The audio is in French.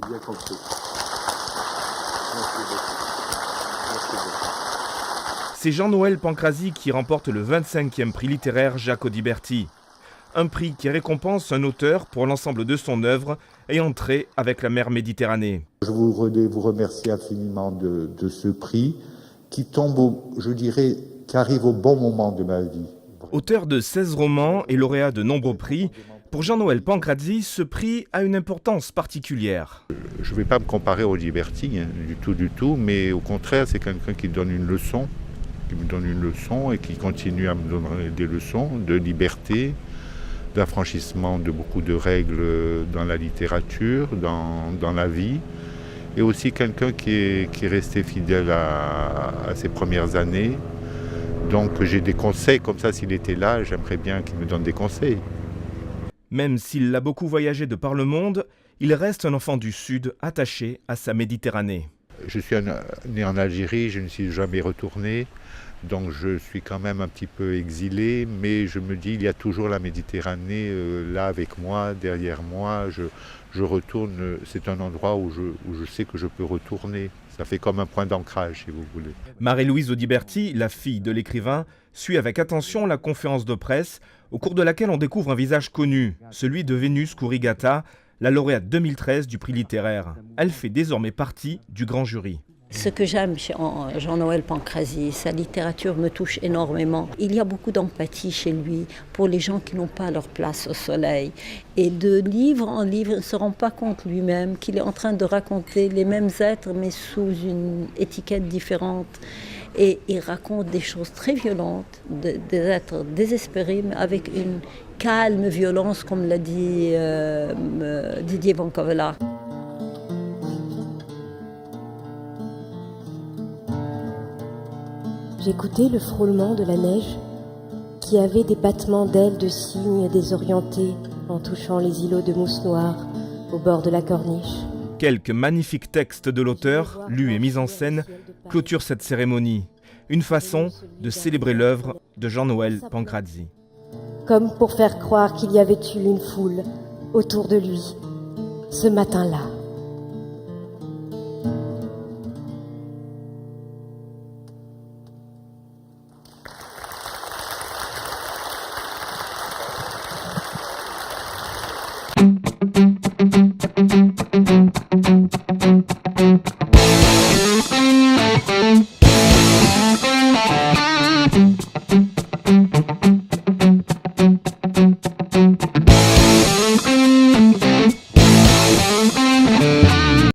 J'ai bien compris. Merci beaucoup. Merci beaucoup. C'est Jean-Noël Pancrazy qui remporte le 25e prix littéraire Jacques Audiberti. Un prix qui récompense un auteur pour l'ensemble de son œuvre ayant trait avec la mer Méditerranée. Je voudrais vous remercier infiniment de ce prix qui tombe, je dirais, qui arrive au bon moment de ma vie. Auteur de 16 romans et lauréat de nombreux prix, pour Jean-Noël Pancrazy, ce prix a une importance particulière. Je ne vais pas me comparer au Audiberti, du tout, mais au contraire, c'est quelqu'un qui donne une leçon, qui me donne une leçon et qui continue à me donner des leçons de liberté, d'affranchissement de beaucoup de règles dans la littérature, dans la vie, et aussi quelqu'un qui est resté fidèle à ses premières années. Donc j'ai des conseils comme ça, s'il était là, j'aimerais bien qu'il me donne des conseils. Même s'il a beaucoup voyagé de par le monde, il reste un enfant du Sud attaché à sa Méditerranée. Je suis né en Algérie, je ne suis jamais retourné, donc je suis quand même un petit peu exilé, mais je me dis il y a toujours la Méditerranée là avec moi, derrière moi. Je retourne, c'est un endroit où je sais que je peux retourner. Ça fait comme un point d'ancrage, si vous voulez. Marie-Louise Audiberti, la fille de l'écrivain, suit avec attention la conférence de presse au cours de laquelle on découvre un visage connu, celui de Vénus Kourigata, la lauréate 2013 du prix littéraire. Elle fait désormais partie du grand jury. Ce que j'aime chez Jean-Noël Pancrazy, sa littérature me touche énormément. Il y a beaucoup d'empathie chez lui pour les gens qui n'ont pas leur place au soleil. Et de livre en livre, il ne se rend pas compte lui-même qu'il est en train de raconter les mêmes êtres, mais sous une étiquette différente. Et il raconte des choses très violentes, des êtres désespérés, mais avec une calme violence, comme l'a dit Didier Vancavela. J'écoutais le frôlement de la neige qui avait des battements d'ailes de cygnes désorientés en touchant les îlots de mousse noire au bord de la corniche. Quelques magnifiques textes de l'auteur, lus et mis en scène, clôturent cette cérémonie. Une façon de célébrer l'œuvre de Jean-Noël Pancrazy. Comme pour faire croire qu'il y avait eu une foule autour de lui ce matin-là.